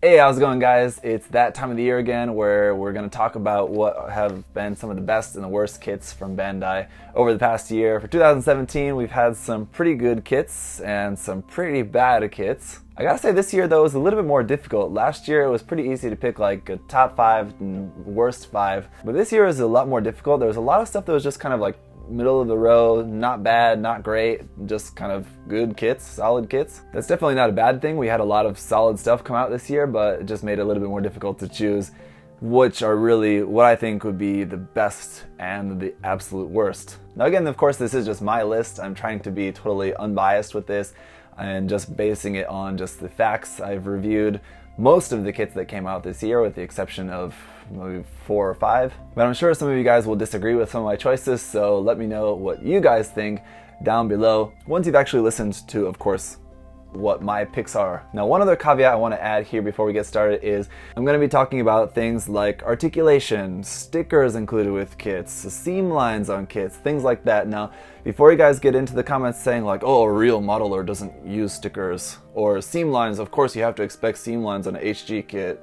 Hey, how's it going, guys? It's that time of the year again where we're going to talk about what have been some of the best and the worst kits from Bandai over the past year. For 2017, we've had some pretty good kits and some pretty bad kits. I gotta say, this year though was a little bit more difficult. Last year it was pretty easy to pick like a top 5 and worst 5, but this year is a lot more difficult. There was a lot of stuff that was just kind of like middle of the road, not bad, not great, just kind of good kits, solid kits. That's definitely not a bad thing. We had a lot of solid stuff come out this year, but it just made it a little bit more difficult to choose which are really what I think would be the best and the absolute worst. Now again, of course, this is just my list. I'm trying to be totally unbiased with this and just basing it on just the facts. I've reviewed most of the kits that came out this year with the exception of maybe 4 or 5. But I'm sure some of you guys will disagree with some of my choices, so let me know what you guys think down below once you've actually listened to, of course, what my picks are. Now, one other caveat I want to add here before we get started is I'm going to be talking about things like articulation, stickers included with kits, seam lines on kits, things like that. Now, before you guys get into the comments saying like, oh, a real modeler doesn't use stickers, or seam lines, of course you have to expect seam lines on an HG kit.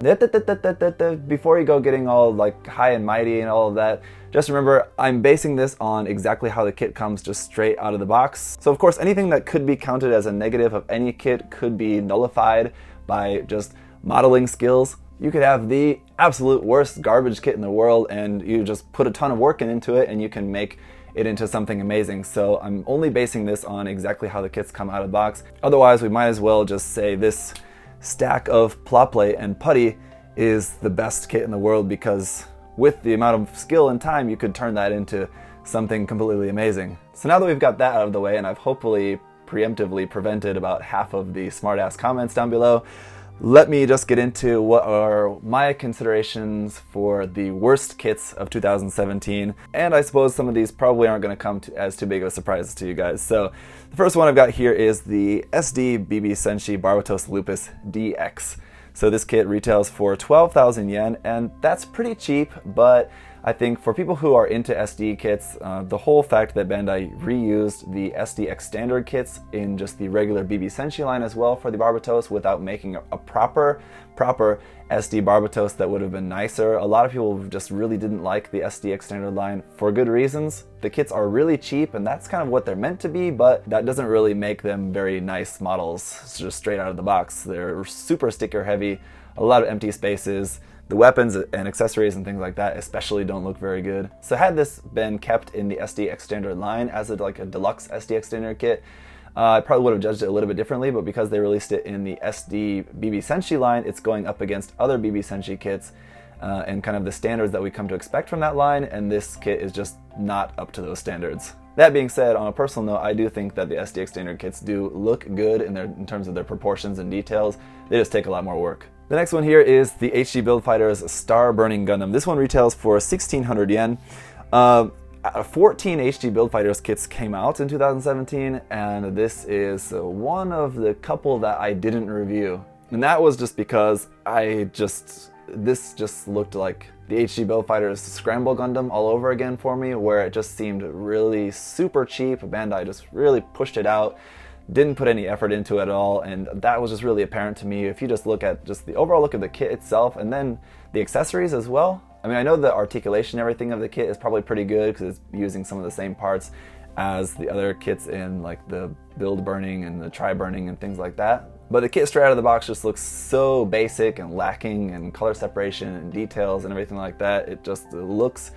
Before you go getting all like high and mighty and all of that, just remember, I'm basing this on exactly how the kit comes just straight out of the box. So of course, anything that could be counted as a negative of any kit could be nullified by just modeling skills. You could have the absolute worst garbage kit in the world and you just put a ton of work into it and you can make it into something amazing. So I'm only basing this on exactly how the kits come out of the box. Otherwise, we might as well just say this stack of plot plate and putty is the best kit in the world, because with the amount of skill and time, you could turn that into something completely amazing. So now that we've got that out of the way, and I've hopefully preemptively prevented about half of the smartass comments down below, let me just get into what are my considerations for the worst kits of 2017. And I suppose some of these probably aren't going to come as too big of a surprise to you guys. So the first one I've got here is the SD BB Senshi Barbatos Lupus DX. So this kit retails for 12,000 yen, and that's pretty cheap, but I think for people who are into SD kits, the whole fact that Bandai reused the SDX standard kits in just the regular BB Senshi line as well for the Barbatos without making a proper SD Barbatos that would have been nicer. A lot of people just really didn't like the SDX standard line for good reasons. The kits are really cheap, and that's kind of what they're meant to be, but that doesn't really make them very nice models. It's just straight out of the box. They're super sticker heavy, a lot of empty spaces. The weapons and accessories and things like that especially don't look very good. So had this been kept in the SDX standard line as like a deluxe SDX standard kit, I probably would have judged it a little bit differently, but because they released it in the SD BB Senshi line, it's going up against other BB Senshi kits and kind of the standards that we come to expect from that line, and this kit is just not up to those standards. That being said, on a personal note, I do think that the SDX standard kits do look good in terms of their proportions and details. They just take a lot more work. The next one here is the HG Build Fighters Star Burning Gundam. This one retails for 1,600 yen. 14 HG Build Fighters kits came out in 2017, and this is one of the couple that I didn't review. And that was just because this just looked like the HG Build Fighters Scramble Gundam all over again for me, where it just seemed really super cheap. Bandai just really pushed it out, didn't put any effort into it at all, and that was just really apparent to me if you just look at just the overall look of the kit itself and then the accessories as well. I mean, I know the articulation and everything of the kit is probably pretty good because it's using some of the same parts as the other kits in like the build burning and the try burning and things like that. But the kit straight out of the box just looks so basic and lacking in color separation and details and everything like that. It just looks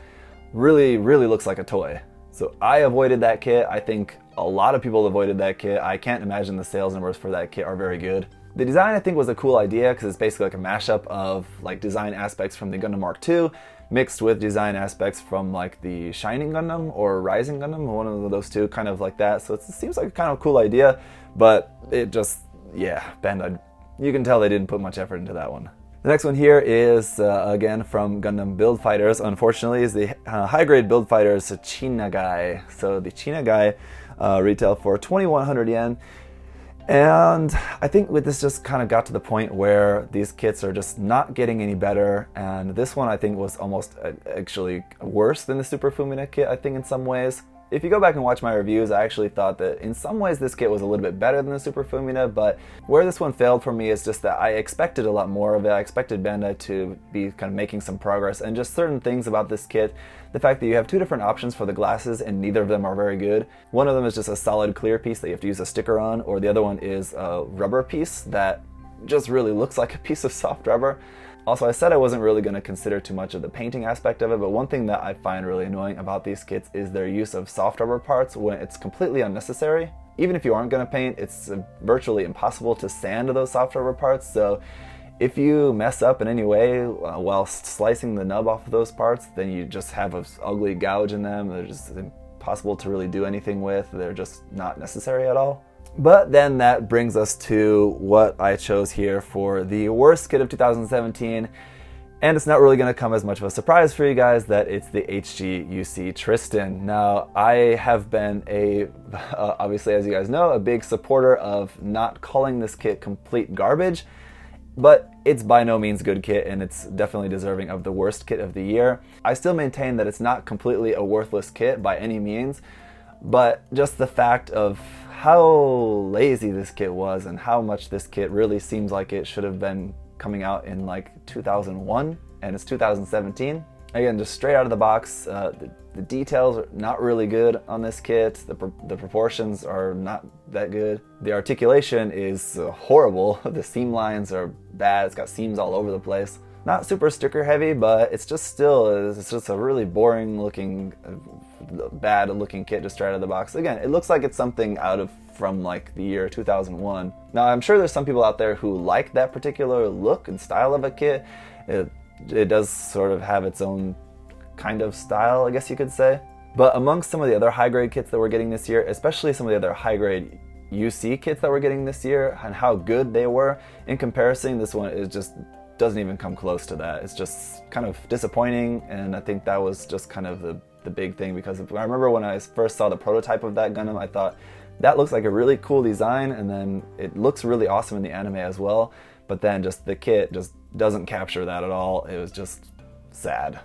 really looks like a toy. So I avoided that kit. I think a lot of people avoided that kit. I can't imagine the sales numbers for that kit are very good. The design I think was a cool idea because it's basically like a mashup of like design aspects from the Gundam Mark II mixed with design aspects from like the Shining Gundam or Rising Gundam, one of those two, kind of like that. So it seems like a kind of cool idea, but it just, yeah, Bandai, you can tell they didn't put much effort into that one. The next one here is, again, from Gundam Build Fighters, unfortunately, is the high-grade Build Fighters Chinagai. So the Chinagai retail for 2,100 yen. And I think with this just kind of got to the point where these kits are just not getting any better, and this one I think was almost actually worse than the Super Fumina kit, I think, in some ways. if you go back and watch my reviews, I actually thought that in some ways this kit was a little bit better than the Super Fumina, but where this one failed for me is just that I expected a lot more of it. I expected Bandai to be kind of making some progress, and just certain things about this kit. The fact that you have two different options for the glasses and neither of them are very good. One of them is just a solid clear piece that you have to use a sticker on, or the other one is a rubber piece that just really looks like a piece of soft rubber. Also, I said I wasn't really going to consider too much of the painting aspect of it, but one thing that I find really annoying about these kits is their use of soft rubber parts when it's completely unnecessary. Even if you aren't going to paint, it's virtually impossible to sand those soft rubber parts, so if you mess up in any way while slicing the nub off of those parts, then you just have an ugly gouge in them. They're just impossible to really do anything with. They're just not necessary at all. But then that brings us to what I chose here for the worst kit of 2017, and it's not really going to come as much of a surprise for you guys that it's the HG-UC Tristan. Now, I have been obviously as you guys know, a big supporter of not calling this kit complete garbage, but it's by no means a good kit, and it's definitely deserving of the worst kit of the year. I still maintain that it's not completely a worthless kit by any means, but just the fact of how lazy this kit was and how much this kit really seems like it should have been coming out in like 2001 and it's 2017. Again, just straight out of the box, the details are not really good on this kit. The proportions are not that good. The articulation is horrible. The seam lines are bad. It's got seams all over the place. Not super sticker heavy, but it's just a really boring looking, bad looking kit just straight out of the box. Again, it looks like it's something from like the year 2001. Now, I'm sure there's some people out there who like that particular look and style of a kit. It does sort of have its own kind of style, I guess you could say. But amongst some of the other high-grade kits that we're getting this year, especially some of the other high-grade UC kits that we're getting this year and how good they were, in comparison, this one is just doesn't even come close to that. It's just kind of disappointing, and I think that was just kind of the big thing, because I remember when I first saw the prototype of that Gundam, I thought, that looks like a really cool design, and then it looks really awesome in the anime as well, but then just the kit just doesn't capture that at all. It was just sad.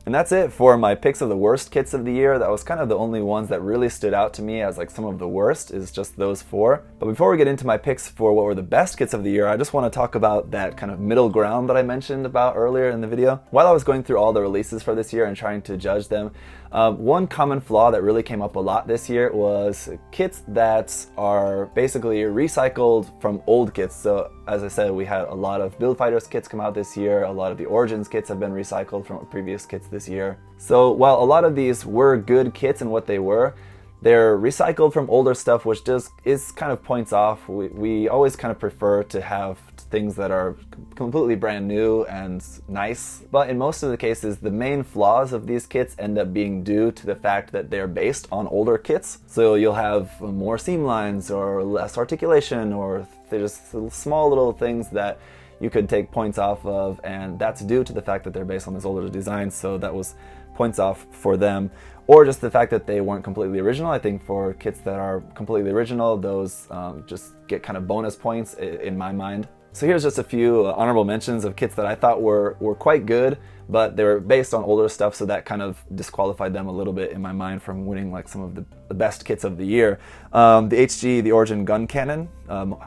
And that's it for my picks of the worst kits of the year. That was kind of the only ones that really stood out to me as like some of the worst, is just those four. But before we get into my picks for what were the best kits of the year, I just want to talk about that kind of middle ground that I mentioned about earlier in the video. While I was going through all the releases for this year and trying to judge them, one common flaw that really came up a lot this year was kits that are basically recycled from old kits. So as I said, we had a lot of Build Fighters kits come out this year. A lot of the Origins kits have been recycled from previous kits this year. So while a lot of these were good kits in what they were, they're recycled from older stuff, which just is kind of points off. We always kind of prefer to have things that are completely brand new and nice. But in most of the cases, the main flaws of these kits end up being due to the fact that they're based on older kits. So you'll have more seam lines or less articulation, or there's small little things that you could take points off of, and that's due to the fact that they're based on this older design, so that was points off for them. Or just the fact that they weren't completely original. I think for kits that are completely original, those just get kind of bonus points in my mind. So here's just a few honorable mentions of kits that I thought were quite good, but they were based on older stuff, so that kind of disqualified them a little bit in my mind from winning like some of the best kits of the year. The HG, the Origin Gun Cannon,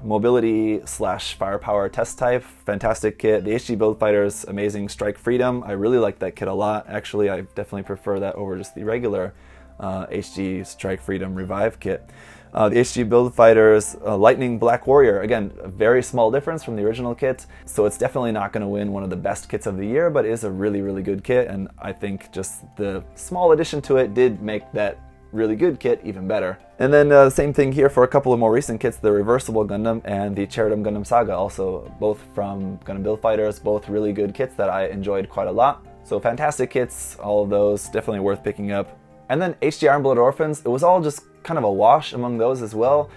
mobility / firepower test type, fantastic kit. The HG Build Fighters, amazing Strike Freedom. I really like that kit a lot. Actually, I definitely prefer that over just the regular HG Strike Freedom Revive kit. The HG Build Fighters Lightning Black Warrior, again, a very small difference from the original kit, so it's definitely not going to win one of the best kits of the year, but is a really, really good kit, and I think just the small addition to it did make that really good kit even better. And then same thing here for a couple of more recent kits, the Reversible Gundam and the Cherubim Gundam Saga, also both from Gundam Build Fighters, both really good kits that I enjoyed quite a lot. So fantastic kits, all of those, definitely worth picking up. And then HG Iron Blood Orphans, it was all just kind of a wash among those as well.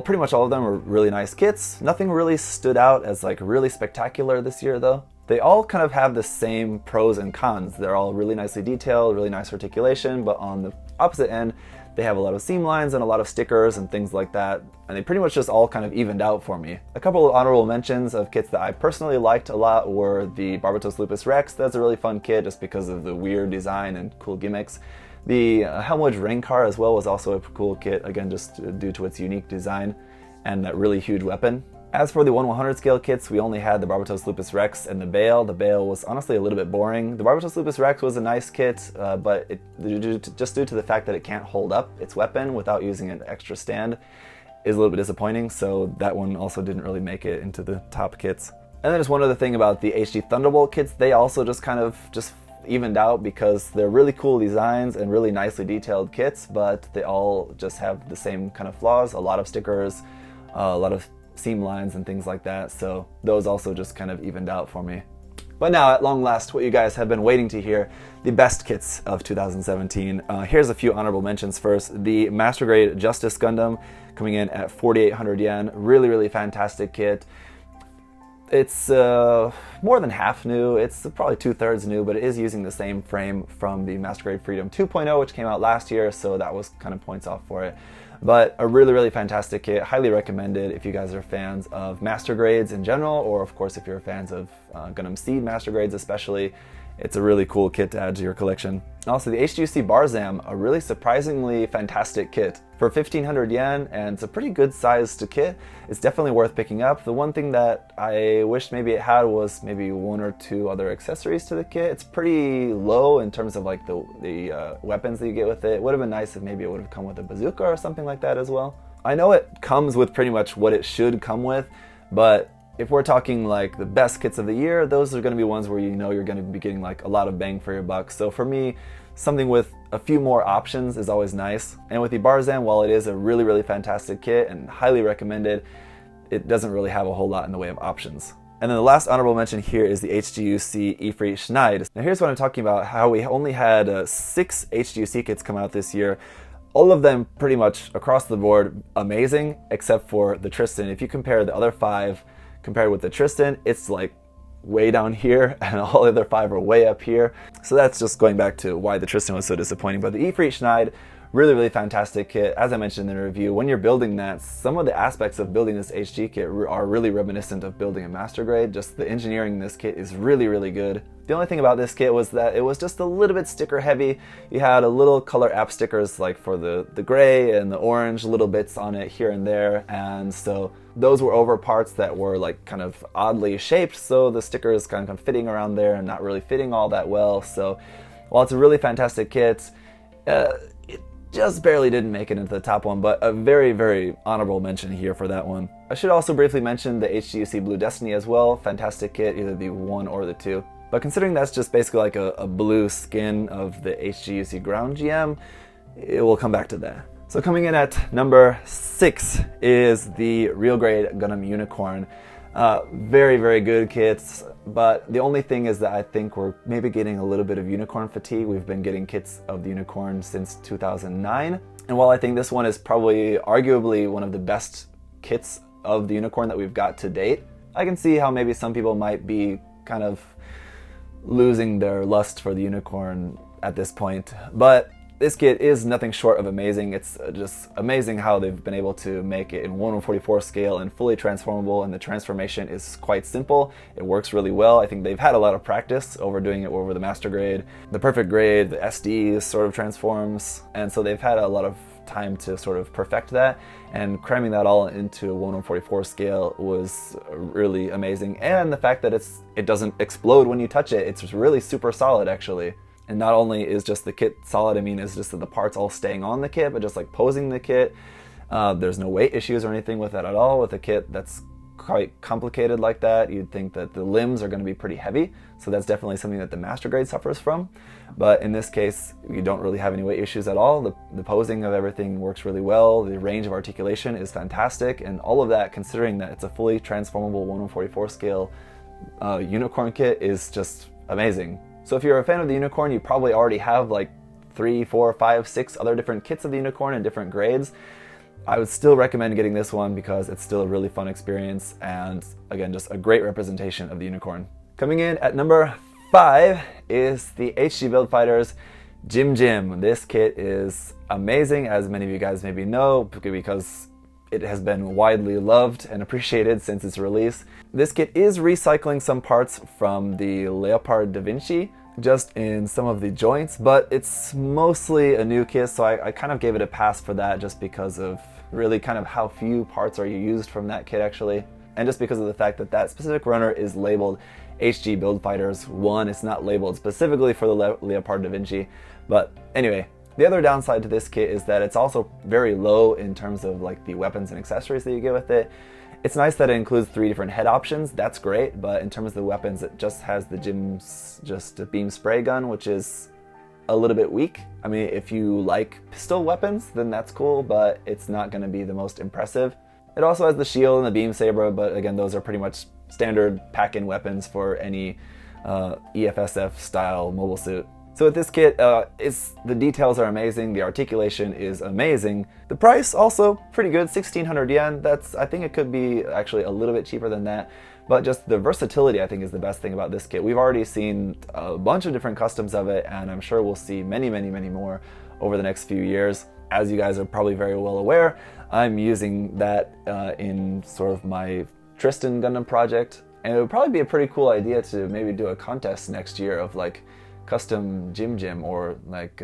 Pretty much all of them were really nice kits. Nothing really stood out as like really spectacular this year though. They all kind of have the same pros and cons. They're all really nicely detailed, really nice articulation, but on the opposite end, they have a lot of seam lines and a lot of stickers and things like that, and they pretty much just all kind of evened out for me. A couple of honorable mentions of kits that I personally liked a lot were the Barbatos Lupus Rex. That's a really fun kit just because of the weird design and cool gimmicks. The Helmwich Rain Car as well was also a cool kit, again just due to its unique design and that really huge weapon. As for the 1/100 scale kits, we only had the Barbatos Lupus Rex and the Bale. The Bale was honestly a little bit boring. The Barbatos Lupus Rex was a nice kit, but just due to the fact that it can't hold up its weapon without using an extra stand is a little bit disappointing, so that one also didn't really make it into the top kits. And then just one other thing about the HD Thunderbolt kits, they also just kind of evened out because they're really cool designs and really nicely detailed kits, but they all just have the same kind of flaws, a lot of stickers, a lot of seam lines and things like that, so those also just kind of evened out for me. But now, at long last, what you guys have been waiting to hear, the best kits of 2017. Here's a few honorable mentions first. The Master Grade Justice Gundam coming in at 4,800 yen. Really, really fantastic kit. It's more than half new. It's probably 2/3 new, but it is using the same frame from the Master Grade Freedom 2.0, which came out last year, so that was kind of points off for it. But a really, really fantastic kit. Highly recommended if you guys are fans of Master Grades in general, or of course if you're fans of Gundam Seed Master Grades especially. It's a really cool kit to add to your collection. Also, the HGUC Barzam, a really surprisingly fantastic kit. For 1,500 yen, and it's a pretty good sized kit, it's definitely worth picking up. The one thing that I wish maybe it had was maybe 1 or 2 other accessories to the kit. It's pretty low in terms of like the weapons that you get with it. It would have been nice if maybe it would have come with a bazooka or something like that as well. I know it comes with pretty much what it should come with, but if we're talking like the best kits of the year, those are going to be ones where you know you're going to be getting like a lot of bang for your buck. So for me, something with a few more options is always nice. And with the Barzam, while it is a really, really fantastic kit and highly recommended, it doesn't really have a whole lot in the way of options. And then the last honorable mention here is the HGUC Ifrit Schneid. Now here's what I'm talking about, how we only had 6 HGUC kits come out this year. All of them pretty much across the board amazing, except for the Tristan. If you compare the other 5 compared with the Tristan, it's like way down here and all the other 5 are way up here. So that's just going back to why the Tristan was so disappointing. But the Ifrit Schneid, really, really fantastic kit. As I mentioned in the review, when you're building that, some of the aspects of building this HG kit are really reminiscent of building a Master Grade. Just the engineering in this kit is really, really good. The only thing about this kit was that it was just a little bit sticker heavy. You had a little color app stickers like for the gray and the orange, little bits on it here and there, and so those were over parts that were like kind of oddly shaped, so the stickers kind of fitting around there and not really fitting all that well. So while it's a really fantastic kit, it just barely didn't make it into the top one, but a very, very honorable mention here for that one. I should also briefly mention the HGUC Blue Destiny as well. Fantastic kit, either the 1 or the 2. But considering that's just basically like a blue skin of the HGUC Ground GM, it will come back to that. So coming in at number 6 is the Real Grade Gundam Unicorn. Very, very good kits, but the only thing is that I think we're maybe getting a little bit of Unicorn fatigue. We've been getting kits of the Unicorn since 2009, and while I think this one is probably arguably one of the best kits of the Unicorn that we've got to date, I can see how maybe some people might be kind of losing their lust for the Unicorn at this point. But this kit is nothing short of amazing. It's just amazing how they've been able to make it in 1/144 scale and fully transformable, and the transformation is quite simple. It works really well. I think they've had a lot of practice over doing it over the Master Grade. The Perfect Grade, the SD sort of transforms, and so they've had a lot of time to sort of perfect that, and cramming that all into a 1/144 scale was really amazing. And the fact that it doesn't explode when you touch it, it's really super solid actually. And not only is just the kit solid, I mean, it's just that the parts all staying on the kit, but just like posing the kit, there's no weight issues or anything with that at all. With a kit that's quite complicated like that, you'd think that the limbs are going to be pretty heavy, so that's definitely something that the Master Grade suffers from. But in this case, you don't really have any weight issues at all. The posing of everything works really well. The range of articulation is fantastic, and all of that, considering that it's a fully transformable 1/144 scale Unicorn kit, is just amazing. So if you're a fan of the Unicorn, you probably already have like 3, 4, 5, 6 other different kits of the Unicorn in different grades. I would still recommend getting this one because it's still a really fun experience, and again, just a great representation of the Unicorn. Coming in at number 5 is the HG Build Fighters Jim Jim. This kit is amazing, as many of you guys maybe know, because it has been widely loved and appreciated since its release. This kit is recycling some parts from the Leopard Da Vinci, just in some of the joints, but it's mostly a new kit, so I kind of gave it a pass for that just because of really kind of how few parts are used from that kit actually, and just because of the fact that that specific runner is labeled HG Build Fighters 1. It's not labeled specifically for the Leopard da Vinci. But anyway, the other downside to this kit is that it's also very low in terms of like the weapons and accessories that you get with it. It's nice that it includes 3 different head options, that's great, but in terms of the weapons, it just has the just a beam spray gun, which is a little bit weak. I mean, if you like pistol weapons, then that's cool, but it's not going to be the most impressive. It also has the shield and the beam saber, but again, those are pretty much standard pack-in weapons for any EFSF style mobile suit. So with this kit, the details are amazing, the articulation is amazing. The price also pretty good, 1600 yen. I think it could be actually a little bit cheaper than that, but just the versatility I think is the best thing about this kit. We've already seen a bunch of different customs of it, and I'm sure we'll see many more over the next few years. As you guys are probably very well aware, I'm using that in sort of my Tristan Gundam project, and it would probably be a pretty cool idea to maybe do a contest next year of like custom Jim or like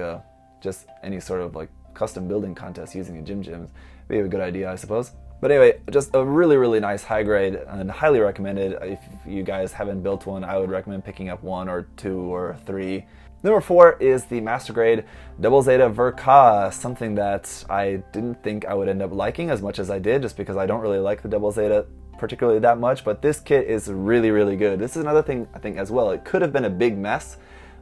just any sort of like custom building contest using a Jim. Be a good idea, I suppose. But anyway, just a really nice high grade and highly recommended. If you guys haven't built one, I would recommend picking up 1 or 2 or 3. Number 4 is the Master Grade Double Zeta Verka, something that I didn't think I would end up liking as much as I did, just because I don't really like the Double Zeta particularly that much, but this kit is really good. This is another thing I think as well. It could have been a big mess,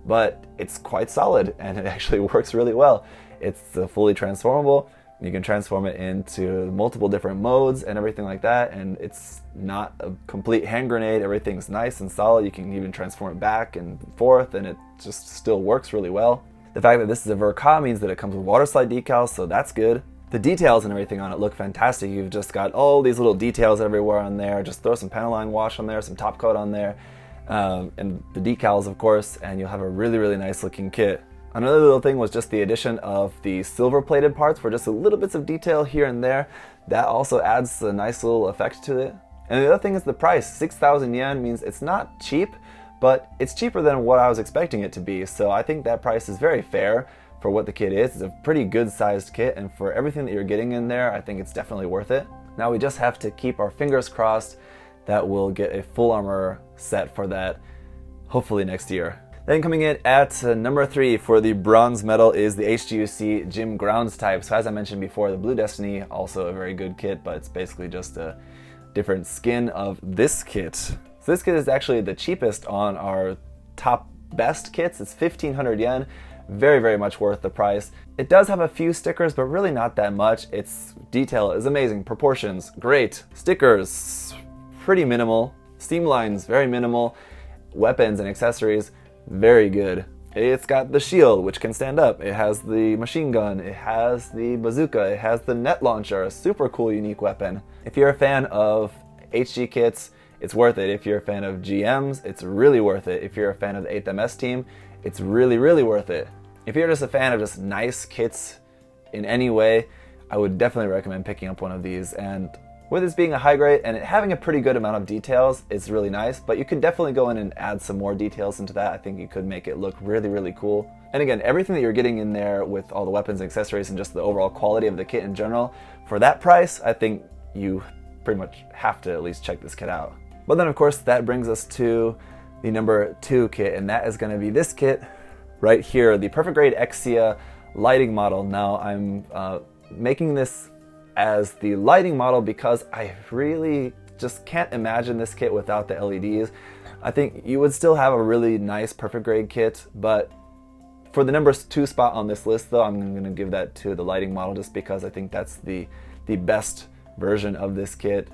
but it's quite solid and it actually works really well. It's fully transformable. You can transform it into multiple different modes and everything like that, and it's not a complete hand grenade. Everything's nice and solid. You can even transform it back and forth, and it just still works really well. The fact that this is a Verka means that it comes with water slide decals, so that's good. The details and everything on it look fantastic. You've just got all these little details everywhere on there. Just throw some Panaline wash on there, some top coat on there, and the decals, of course, and you'll have a really nice looking kit. Another little thing was just the addition of the silver plated parts for just a little bits of detail here and there. That also adds a nice little effect to it. And the other thing is the price. 6,000 yen means it's not cheap, but it's cheaper than what I was expecting it to be. So I think that price is very fair for what the kit is. It's a pretty good sized kit, and for everything that you're getting in there, I think it's definitely worth it. Now we just have to keep our fingers crossed that we'll get a full armor set for that, hopefully next year. Then coming in at number 3 for the bronze medal is the HGUC Gym Grounds type. So as I mentioned before, the Blue Destiny, also a very good kit, but it's basically just a different skin of this kit. So this kit is actually the cheapest on our top best kits. It's 1,500 yen. Very much worth the price. It does have a few stickers, but really not that much. Its detail is amazing. Proportions, great. Stickers, pretty minimal. Steam lines, very minimal. Weapons and accessories, very good. It's got the shield, which can stand up. It has the machine gun. It has the bazooka. It has the net launcher, a super cool, unique weapon. If you're a fan of HG kits, it's worth it. If you're a fan of GMs, it's really worth it. If you're a fan of the 8th MS team, it's really worth it. If you're just a fan of just nice kits in any way, I would definitely recommend picking up one of these. And with this being a high grade and it having a pretty good amount of details, it's really nice, but you can definitely go in and add some more details into that. I think you could make it look really cool. And again, everything that you're getting in there with all the weapons and accessories and just the overall quality of the kit in general, for that price, I think you pretty much have to at least check this kit out. But then of course that brings us to the number 2 kit, and that is going to be this kit right here, the Perfect Grade Exia lighting model. Now I'm making this as the lighting model because I really just can't imagine this kit without the LEDs. I think you would still have a really nice Perfect Grade kit, but for the number 2 spot on this list though, I'm going to give that to the lighting model just because I think that's the best version of this kit.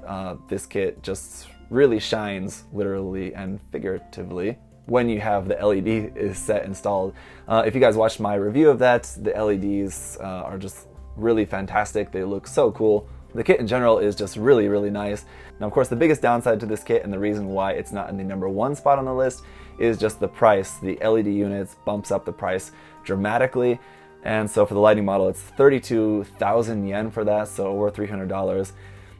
This kit just really shines literally and figuratively when you have the LED is set installed. If you guys watched my review of that, the LEDs are just really fantastic. They look so cool. The kit in general is just really nice. Now of course the biggest downside to this kit and the reason why it's not in the number 1 spot on the list is just the price. The LED units bumps up the price dramatically, and so for the lighting model it's 32,000 yen for that, so over $300.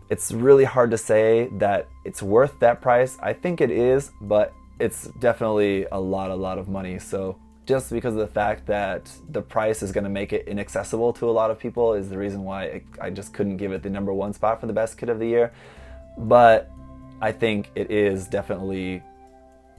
It's really hard to say that it's worth that price. I think it is, but it's definitely a lot of money. So just because of the fact that the price is going to make it inaccessible to a lot of people is the reason why I just couldn't give it the number one spot for the best kit of the year. But I think it is definitely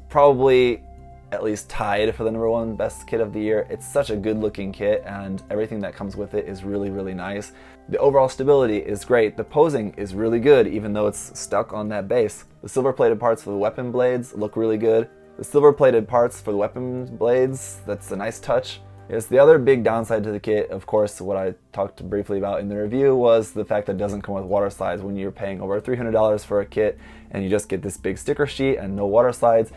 probably at least tied for the number one best kit of the year. It's such a good looking kit, and everything that comes with it is really nice. The overall stability is great. The posing is really good, even though it's stuck on that base. The silver plated parts for the weapon blades look really good. The silver plated parts for the weapon blades, that's a nice touch. Yes, the other big downside to the kit, of course, what I talked briefly about in the review, was the fact that it doesn't come with water slides. When you're paying over $300 for a kit and you just get this big sticker sheet and no water slides,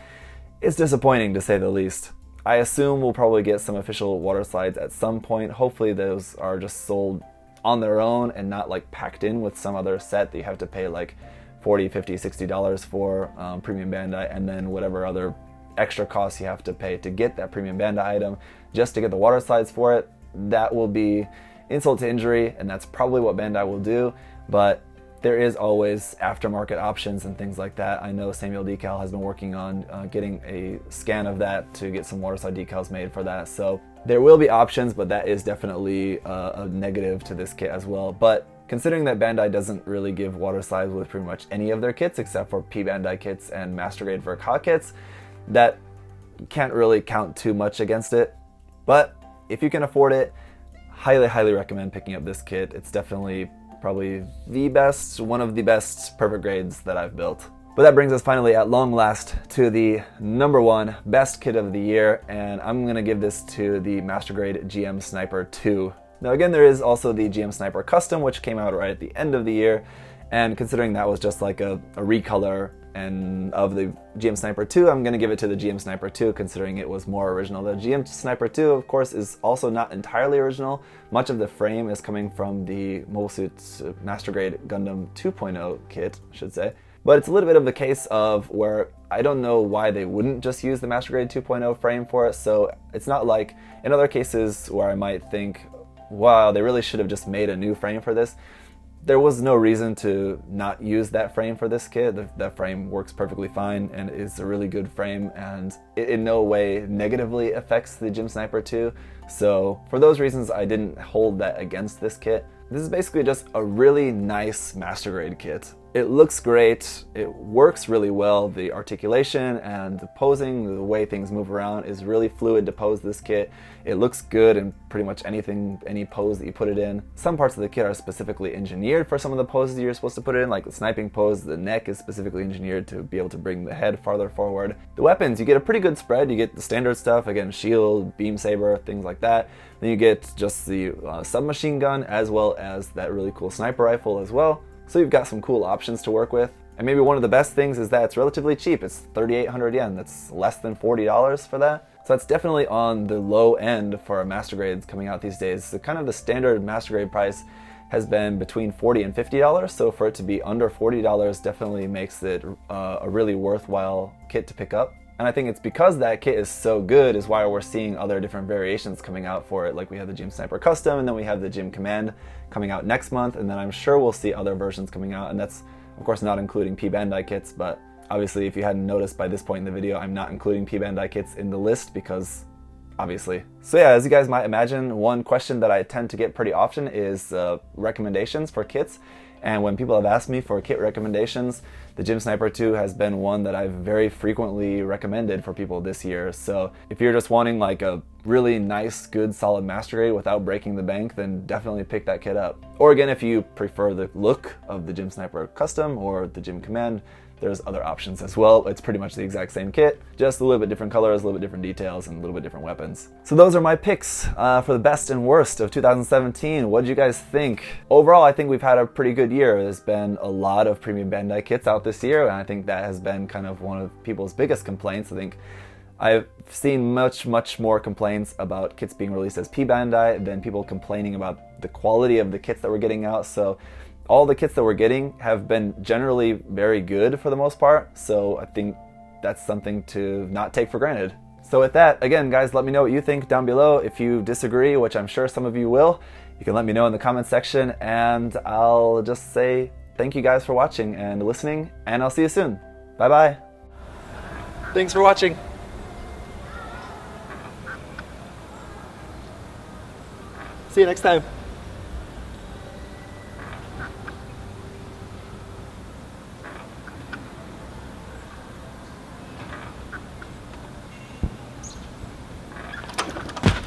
it's disappointing to say the least. I assume we'll probably get some official water slides at some point. Hopefully those are just sold on their own and not like packed in with some other set that you have to pay like $40, $50, $60 for Premium Bandai, and then whatever other extra costs you have to pay to get that Premium Bandai item just to get the water slides for it. That will be insult to injury, and that's probably what Bandai will do, but there is always aftermarket options and things like that. I know Samuel Decal has been working on getting a scan of that to get some water slide decals made for that. So there will be options, but that is definitely a negative to this kit as well. But considering that Bandai doesn't really give water slides with pretty much any of their kits except for P Bandai kits and Master Grade for COD kits, that can't really count too much against it. But if you can afford it, highly recommend picking up this kit. It's definitely probably the best, one of the best perfect grades that I've built. But that brings us finally at long last to the number one best kit of the year, and I'm gonna give this to the Master Grade GM Sniper 2. Now again, there is also the GM Sniper Custom, which came out right at the end of the year, and considering that was just like a recolor and of the GM Sniper 2, I'm going to give it to the GM Sniper 2, considering it was more original. The GM Sniper 2, of course, is also not entirely original. Much of the frame is coming from the Mobile Suit Master Grade Gundam 2.0 kit, I should say. But it's a little bit of the case of where I don't know why they wouldn't just use the Master Grade 2.0 frame for it, so it's not like in other cases where I might think, wow, they really should have just made a new frame for this. There was no reason to not use that frame for this kit. That frame works perfectly fine and is a really good frame, and it in no way negatively affects the GM Sniper 2. So for those reasons, I didn't hold that against this kit. This is basically just a really nice Master Grade kit. It looks great, it works really well, the articulation and the posing, the way things move around is really fluid to pose this kit. It looks good in pretty much anything, any pose that you put it in. Some parts of the kit are specifically engineered for some of the poses you're supposed to put it in, like the sniping pose, the neck is specifically engineered to be able to bring the head farther forward. The weapons, you get a pretty good spread, you get the standard stuff, again, shield, beam saber, things like that. Then you get just the submachine gun as well as that really cool sniper rifle as well. So you've got some cool options to work with. And maybe one of the best things is that it's relatively cheap. It's 3,800 yen. That's less than $40 for that. So that's definitely on the low end for our Master Grades coming out these days. So kind of the standard Master Grade price has been between $40 and $50. So for it to be under $40 definitely makes it a really worthwhile kit to pick up. And I think it's because that kit is so good is why we're seeing other different variations coming out for it. Like we have the GM Sniper Custom, and then we have the GM Command coming out next month, and then I'm sure we'll see other versions coming out, and that's of course not including P Bandai kits, but obviously if you hadn't noticed by this point in the video, I'm not including P Bandai kits in the list because obviously. So yeah, as you guys might imagine, one question that I tend to get pretty often is recommendations for kits. And when people have asked me for kit recommendations, the GM Sniper 2 has been one that I've very frequently recommended for people this year. So if you're just wanting like a really nice, good, solid Master Grade without breaking the bank, then definitely pick that kit up. Or again, if you prefer the look of the GM Sniper Custom or the GM Command, there's other options as well. It's pretty much the exact same kit, just a little bit different colors, a little bit different details, and a little bit different weapons. So those are my picks for the best and worst of 2017. What did you guys think? Overall, I think we've had a pretty good year. There's been a lot of Premium Bandai kits out this year, and I think that has been kind of one of people's biggest complaints. I think I've seen much more complaints about kits being released as P Bandai than people complaining about the quality of the kits that we're getting out. So all the kits that we're getting have been generally very good for the most part, so I think that's something to not take for granted. So with that, again guys, let me know what you think down below. If you disagree, which I'm sure some of you will, you can let me know in the comment section, and I'll just say thank you guys for watching and listening, and I'll see you soon. Bye bye. Thanks for watching. See you next time.